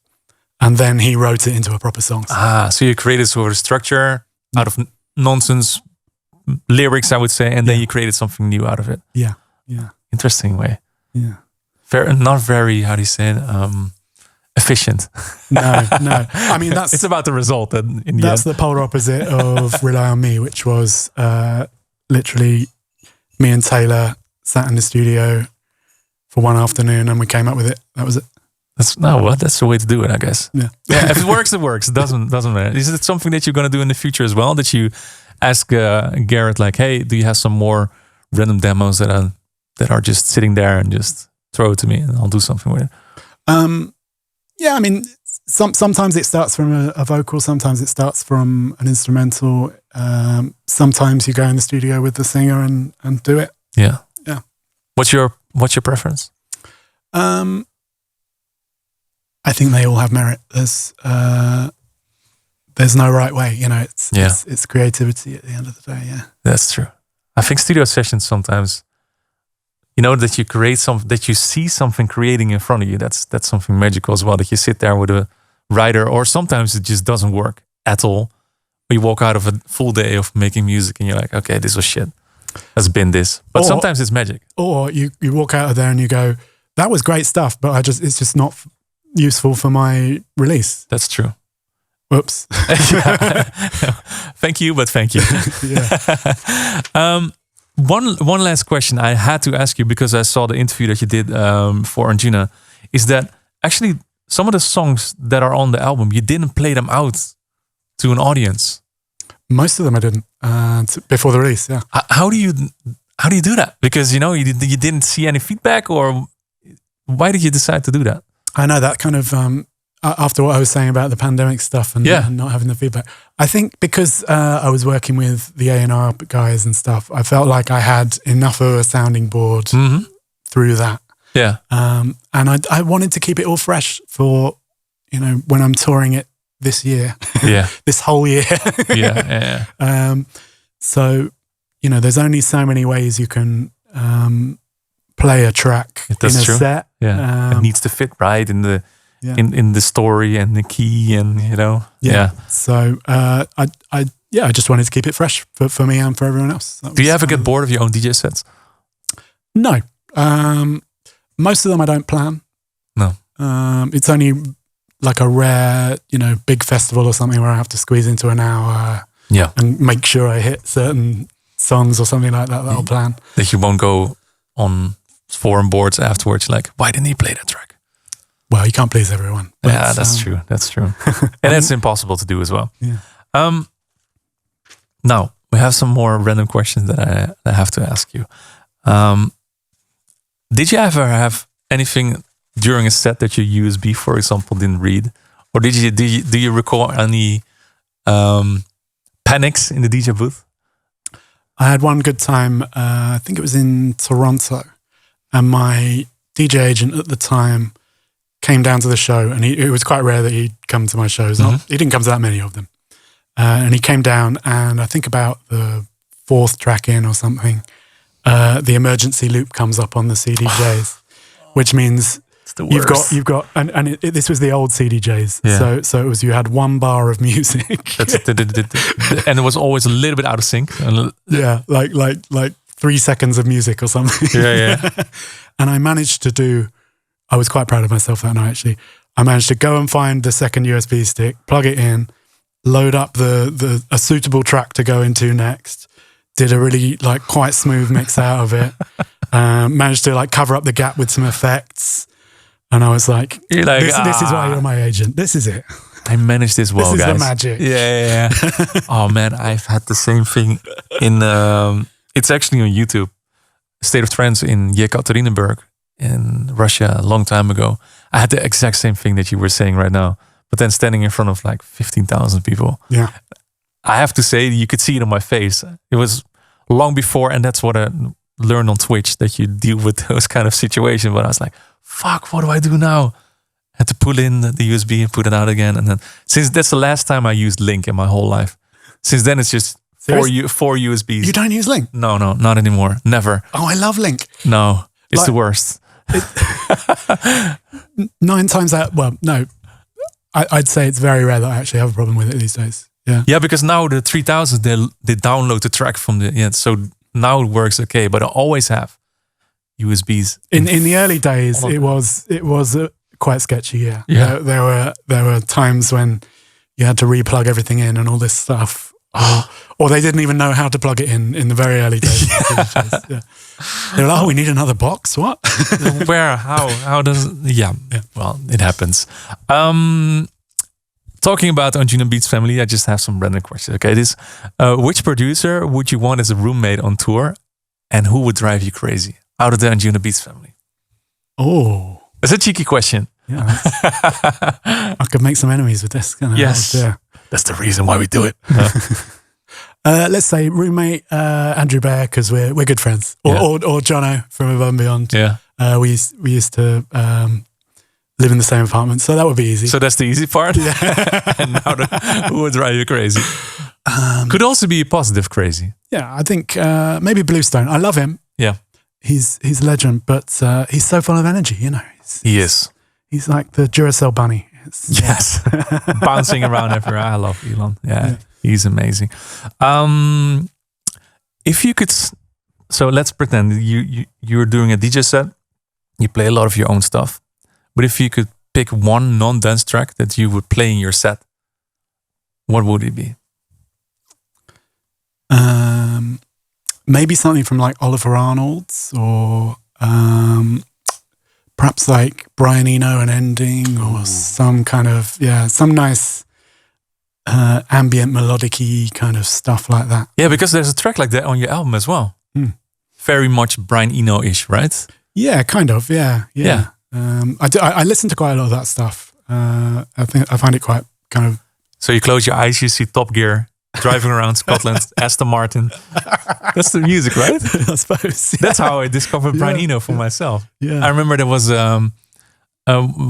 S3: and then he wrote it into a proper song.
S2: So you created sort of structure out of nonsense lyrics, I would say, and then you created something new out of it.
S3: Yeah.
S2: Interesting way.
S3: Yeah.
S2: Not very, how do you say it? Efficient.
S3: No. I mean,
S2: it's about the result.
S3: That's the polar opposite of Rely on Me, which was literally me and Taylor sat in the studio for one afternoon and we came up with it. That was it.
S2: That's the way to do it, I guess.
S3: Yeah.
S2: If it works, it works. It doesn't matter. Is it something that you're going to do in the future as well? That you ask Garrett, like, hey, do you have some more random demos that are just sitting there, and just throw it to me and I'll do something with it?
S3: Yeah, I mean, sometimes it starts from a vocal, sometimes it starts from an instrumental. Sometimes you go in the studio with the singer and do it.
S2: Yeah.
S3: Yeah.
S2: What's your preference?
S3: I think they all have merit. There's no right way, it's creativity at the end of the day. Yeah.
S2: That's true. I think studio sessions sometimes, that you create that you see something creating in front of you. That's something magical as well. That you sit there with a writer, or sometimes it just doesn't work at all. Or you walk out of a full day of making music and you're like, okay, this was shit. Let's bin this. But sometimes it's magic. Or
S3: you walk out of there and you go, that was great stuff, but it's just not useful for my release.
S2: That's true.
S3: Whoops.
S2: Thank you, but thank you.
S3: Yeah.
S2: One last question I had to ask you, because I saw the interview that you did for Arjuna, is that actually some of the songs that are on the album, you didn't play them out to an audience.
S3: Most of them I didn't before the release. Yeah.
S2: How do you do that? Because you didn't see any feedback, or why did you decide to do that?
S3: I know that kind of after what I was saying about the pandemic stuff and not having the feedback, I think because I was working with the A&R guys and stuff, I felt like I had enough of a sounding board through that.
S2: Yeah.
S3: And I wanted to keep it all fresh for, when I'm touring it this year.
S2: Yeah.
S3: This whole year.
S2: Yeah.
S3: So, there's only so many ways you can play a track in a set.
S2: Yeah. It needs to fit right in the in the story and the key and
S3: So I just wanted to keep it fresh for me and for everyone else.
S2: Do you ever get bored of your own DJ sets?
S3: No. Most of them I don't plan.
S2: No.
S3: It's only like a rare, big festival or something where I have to squeeze into an hour and make sure I hit certain songs or something like that I'll plan.
S2: That you won't go on forum boards afterwards like, why didn't he play that track?
S3: Well, you can't please everyone.
S2: Yeah, that's true. That's true. And it's impossible to do as well.
S3: Yeah.
S2: Now, we have some more random questions that I have to ask you. Did you ever have anything during a set that your USB, for example, didn't read? Or do you recall any panics in the DJ booth?
S3: I had one good time, I think it was in Toronto, and my DJ agent at the time came down to the show, and it was quite rare that he'd come to my shows. He didn't come to that many of them. And he came down, and I think about the 4th track in or something, the emergency loop comes up on the CDJs, which means you've got, and this was the old CDJs. Yeah. So it was, you had 1 bar of music.
S2: That's and it was always a little bit out of sync.
S3: Yeah, like 3 seconds of music or something.
S2: Yeah.
S3: And I was quite proud of myself that night, actually. I managed to go and find the second USB stick, plug it in, load up a suitable track to go into next, did a really quite smooth mix out of it, managed to cover up the gap with some effects. And I was like, this is why you're my agent. This is it.
S2: I managed this well,
S3: this
S2: guys.
S3: This is the magic.
S2: Yeah. Oh man, I've had the same thing in, it's actually on YouTube, A State of Trance in Yekaterinburg in Russia a long time ago. I had the exact same thing that you were saying right now, but then standing in front of 15,000 people.
S3: Yeah.
S2: I have to say, you could see it on my face. It was long before, and that's what I learned on Twitch, that you deal with those kind of situations. But I was like, fuck, what do I do now? I had to pull in the USB and put it out again. And then, since that's the last time I used Link in my whole life, since then it's just four USBs.
S3: You don't use Link?
S2: No, not anymore. Never.
S3: Oh, I love Link.
S2: No, it's the worst.
S3: 9 times out, well, no, I'd say it's very rare that I actually have a problem with it these days.
S2: Yeah, because now the 3000 they download the track from so now it works okay. But I always have USBs.
S3: In the early days, it was quite sketchy. Yeah. There were times when you had to replug everything in and all this stuff, or they didn't even know how to plug it in the very early days. Yeah. They were like, we need another box. What?
S2: Where? How does? Yeah. Well, it happens. Talking about Anjuna Beats family, I just have some random questions. Okay, which producer would you want as a roommate on tour, and who would drive you crazy out of the Anjuna Beats family?
S3: Oh,
S2: that's a cheeky question.
S3: Yeah, I could make some enemies with this.
S2: Yes, that's the reason why we do it.
S3: Let's say roommate Andrew Bear, because we're good friends, or Jono from Above and Beyond.
S2: Yeah,
S3: we used to live in the same apartment, so that would be easy.
S2: So that's the easy part.
S3: Yeah.
S2: And now who would drive you crazy? Could also be positive crazy.
S3: Yeah, I think maybe Bluestone. I love him.
S2: Yeah,
S3: he's a legend, but he's so full of energy.
S2: He is.
S3: He's like the Duracell bunny.
S2: Yes, bouncing around everywhere. I love Elon. Yeah. He's amazing. If you could, so let's pretend you're doing a DJ set. You play a lot of your own stuff, but if you could pick one non-dance track that you would play in your set, what would it be?
S3: Maybe something from Oliver Arnold's, or perhaps Brian Eno and Ending, or some kind of some nice ambient melodic-y kind of stuff like that.
S2: Yeah, because there's a track like that on your album as well. Very much Brian Eno-ish, right?
S3: Yeah, kind of. Yeah. I listen to quite a lot of that stuff. I find it quite kind of.
S2: So you close your eyes, you see Top Gear driving around Scotland, Aston Martin. That's the music, right?
S3: I suppose.
S2: That's how I discovered Brian Eno for myself.
S3: Yeah.
S2: I remember there was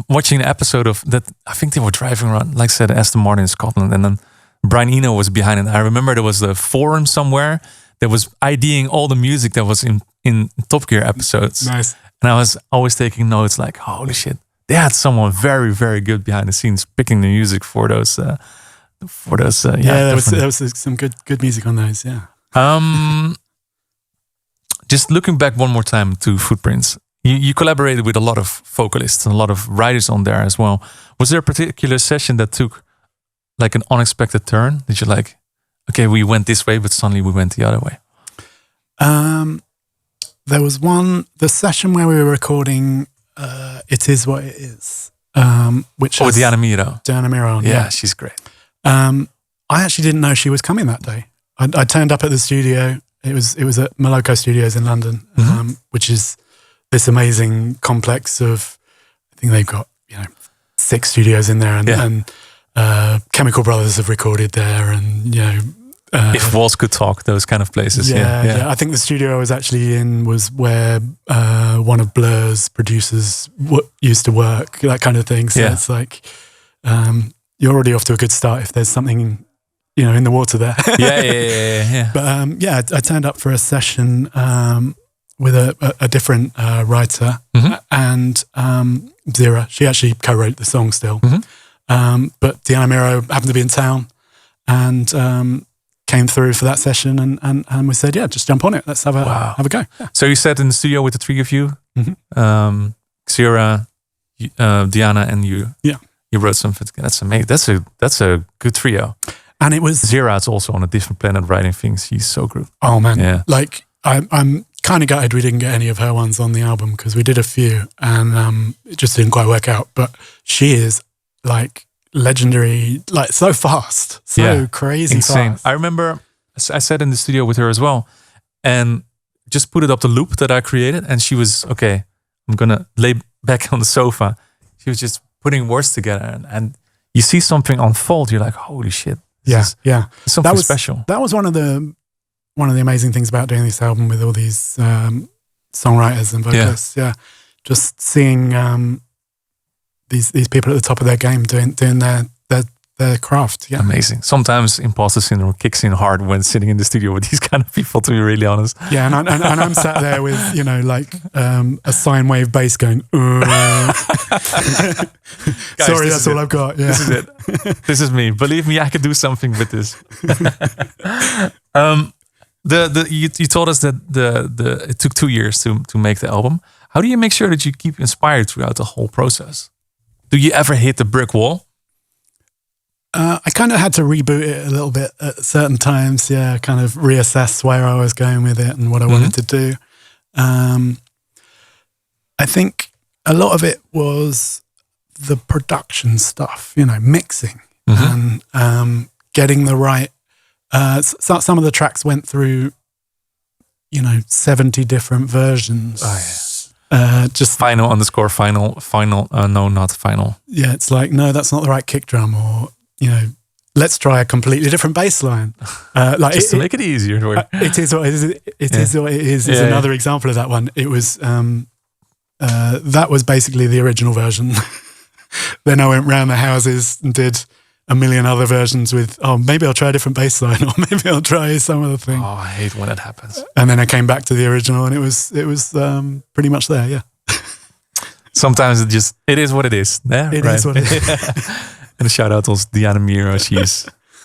S2: watching an episode of that. I think they were driving around, like I said, Aston Martin in Scotland, and then Brian Eno was behind it. I remember there was a forum somewhere that was IDing all the music that was in Top Gear episodes.
S3: Nice.
S2: And I was always taking notes like, holy shit, they had someone very, very good behind the scenes picking the music for those.
S3: There was some good music on those. Yeah.
S2: Just looking back one more time to Footprints, you collaborated with a lot of vocalists and a lot of writers on there as well. Was there a particular session that took like an unexpected turn? Did you like, okay, we went this way, but suddenly we went the other way?
S3: There was the session where we were recording It Is What It Is, which
S2: with Diana Miro.
S3: Diana Miro.
S2: Yeah, she's great.
S3: I actually didn't know she was coming that day. I turned up at the studio. It was at Moloko Studios in London, which is this amazing complex of, I think they've got 6 studios in there, and Chemical Brothers have recorded there, and
S2: if walls could talk, those kind of places. Yeah.
S3: I think the studio I was actually in was where one of Blur's producers used to work, that kind of thing. So it's like you're already off to a good start if there's something in the water there.
S2: Yeah.
S3: But I turned up for a session with a different writer, and Zira. She actually co-wrote the song still, but Diana Miro happened to be in town and came through for that session, and we said, just jump on it. Let's have a go. Yeah.
S2: So you sat in the studio with the 3 of you, Zira, Diana, and you.
S3: Yeah.
S2: You wrote something. That's amazing. That's a good trio.
S3: And it was
S2: Zira's also on a different planet writing things. He's so good.
S3: Oh man,
S2: yeah.
S3: Like I'm kind of gutted we didn't get any of her ones on the album because we did a few and it just didn't quite work out. But she is like legendary, like so fast, so crazy,
S2: insane.
S3: fast.
S2: I remember I sat in the studio with her as well, and just put it up the loop that I created, and she was okay. I'm gonna lay back on the sofa. She was just putting words together, and you see something unfold. You're like, holy shit. It's something special. That was
S3: one of the amazing things about doing this album with all these songwriters and vocalists. Yeah. Just seeing these people at the top of their game doing their craft. Yeah.
S2: Amazing. Sometimes imposter syndrome kicks in hard when sitting in the studio with these kind of people, to be really honest.
S3: Yeah, and I'm sat there with a sine wave bass going.
S2: Guys,
S3: sorry, that's all I've got. Yeah.
S2: This is it. This is me. Believe me, I can do something with this. You told us that it took 2 years to make the album. How do you make sure that you keep inspired throughout the whole process? Do you ever hit the brick wall?
S3: I kind of had to reboot it a little bit at certain times. Yeah, kind of reassess where I was going with it and what I wanted to do. I think a lot of it was the production stuff, mixing and getting the right. Some of the tracks went through, 70 different versions.
S2: Oh, yeah.
S3: Just
S2: final _ final. No, not final.
S3: Yeah, it's like, no, that's not the right kick drum, or let's try a completely different bass line.
S2: Just to make it easier.
S3: It is what it is. It is what it is. Is another example of that one. It was that was basically the original version. Then I went round the houses and did a million other versions with, maybe I'll try a different bass line, or maybe I'll try some other thing.
S2: Oh, I hate when that happens.
S3: And then I came back to the original, and it was pretty much there. Yeah.
S2: Sometimes it is what it is. Yeah,
S3: it is what it is.
S2: And a shout out to Diana Miro.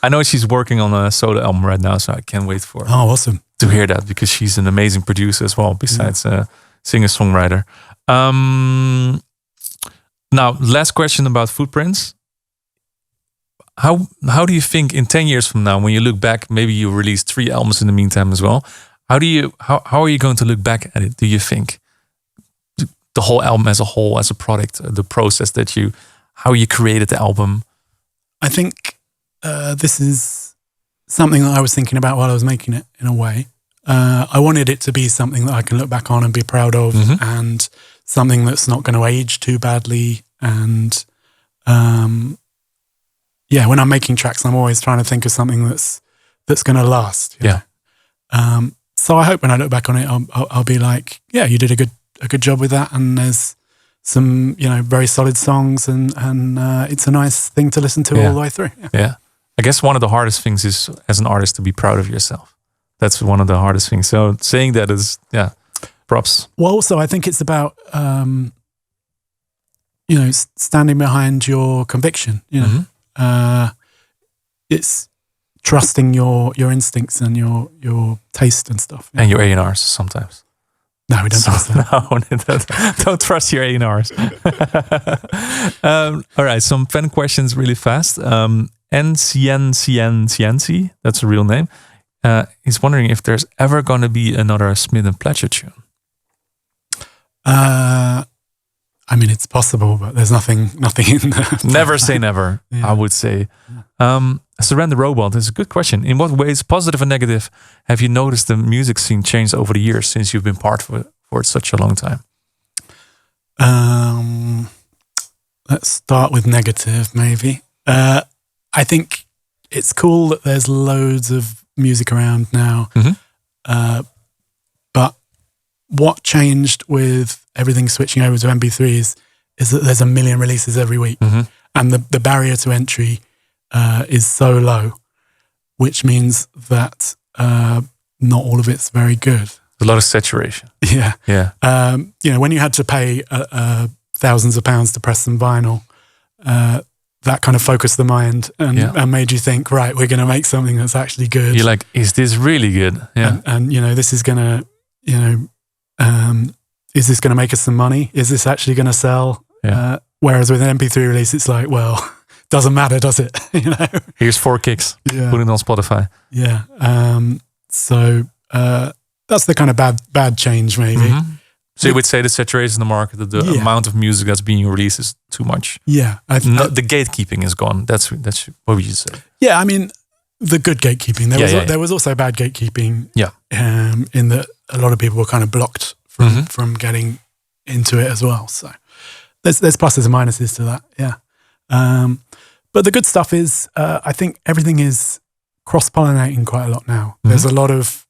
S2: I know she's working on a solo album right now, so I can't wait for
S3: awesome
S2: to hear that, because she's an amazing producer as well, besides singer-songwriter. Now, last question about Footprints. How do you think in 10 years from now, when you look back, maybe you released 3 albums in the meantime as well, how are you going to look back at it, do you think? The whole album as a whole, as a product, the process how you created the album?
S3: I think this is something that I was thinking about while I was making it, in a way. I wanted it to be something that I can look back on and be proud of, and something that's not going to age too badly, and when I'm making tracks, I'm always trying to think of something that's going to last. you know? So I hope when I look back on it, I'll be like, yeah, you did a good job with that, and there's some, very solid songs, and it's a nice thing to listen to all the way through.
S2: Yeah. I guess one of the hardest things is, as an artist, to be proud of yourself. That's one of the hardest things. So saying that is, props.
S3: Well, also, I think it's about, standing behind your conviction. It's trusting your instincts and your taste and stuff.
S2: And your A&Rs sometimes.
S3: No, we don't trust that.
S2: No, don't trust your A&Rs. All right, some fan questions really fast. NCNCNCNC, that's a real name. He's wondering if there's ever going to be another Smith and Pletcher tune.
S3: It's possible, but there's nothing in there.
S2: Never say never, I would say. Surrender Robot is a good question. In what ways, positive and negative, have you noticed the music scene change over the years since you've been part of it for such a long time?
S3: Let's start with negative, maybe. I think it's cool that there's loads of music around now. But what changed with everything switching over to MP3s is that there's a million releases every week. And the barrier to entry is so low, which means that not all of it's very good.
S2: A lot of saturation.
S3: Yeah. When you had to pay thousands of pounds to press some vinyl, that kind of focused the mind and made you think, right, we're going to make something that's actually good.
S2: You're like, is this really good? Yeah.
S3: And this is going to, is this going to make us some money? Is this actually going to sell?
S2: Yeah.
S3: Whereas with an MP3 release, it's like, well, doesn't matter, does it?
S2: Here's 4 kicks. Put it on Spotify.
S3: Yeah. So that's the kind of bad change, maybe.
S2: So you would say the saturation in the market, the amount of music that's being released is too much.
S3: Yeah.
S2: The gatekeeping is gone. That's what we should say.
S3: Yeah, the good gatekeeping. There was also bad gatekeeping.
S2: Yeah.
S3: In that a lot of people were kind of blocked from getting into it as well. So there's pluses and minuses to that. Yeah. But the good stuff is, I think everything is cross-pollinating quite a lot now. There's a lot of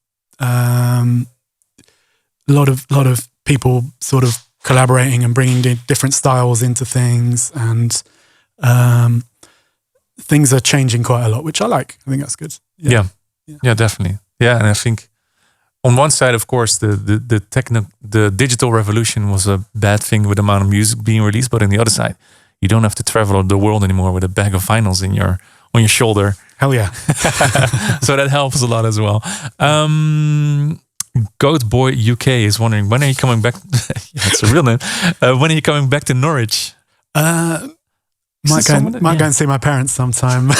S3: people sort of collaborating and bringing different styles into things, and things are changing quite a lot, which I like. I think that's good.
S2: Yeah, definitely. Yeah, and I think on one side, of course, the digital revolution was a bad thing with the amount of music being released, but on the other side, you don't have to travel the world anymore with a bag of vinyls on your shoulder.
S3: Hell yeah!
S2: So that helps a lot as well. Goat Boy UK is wondering, when are you coming back? That's a real name. When are you coming back to Norwich?
S3: Might go and see my parents sometime.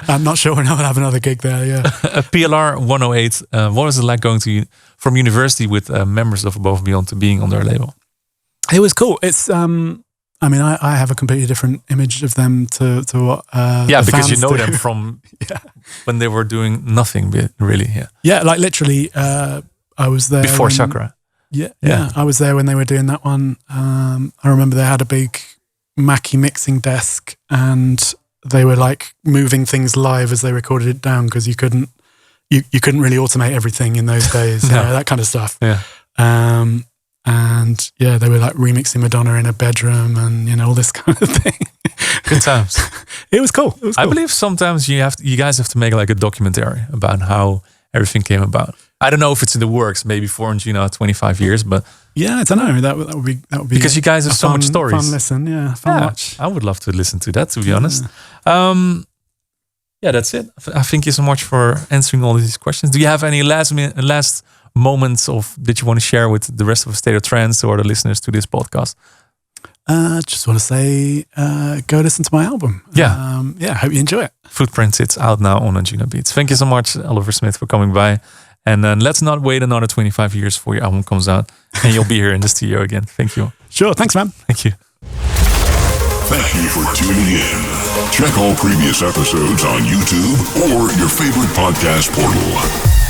S3: I'm not sure when I'll have another gig there. Yeah.
S2: PLR 108. What was it like going from university with members of Above and Beyond to being on their label?
S3: It was cool. It's I have a completely different image of them to what
S2: because you know them from when they were doing nothing really.
S3: Yeah, like literally I was there
S2: before Chakra.
S3: Yeah, I was there when they were doing that one. I remember they had a big Mackie mixing desk, and they were like moving things live as they recorded it down, because you couldn't really automate everything in those days. That kind of stuff. And they were like remixing Madonna in a bedroom, and all this kind of thing.
S2: Good times.
S3: It was cool.
S2: I believe sometimes you guys have to make like a documentary about how everything came about. I don't know if it's in the works, maybe for 25 years, but
S3: yeah, I don't know. That would be
S2: because you guys have so much stories.
S3: Fun listen, fun watch.
S2: I would love to listen to that, to be honest. That's it. Thank you so much for answering all these questions. Do you have any last moments that you want to share with the rest of A State of Trance or the listeners to this podcast?
S3: Just want to say, go listen to my album. Hope you enjoy it.
S2: Footprints, it's out now on Anjuna Beats. Thank you so much, Oliver Smith, for coming by. And then let's not wait another 25 years before your album comes out and you'll be here in the studio again. Thank you.
S3: Sure. Thanks, man.
S2: Thank you.
S1: Thank you for tuning in. Check all previous episodes on YouTube or your favorite podcast portal.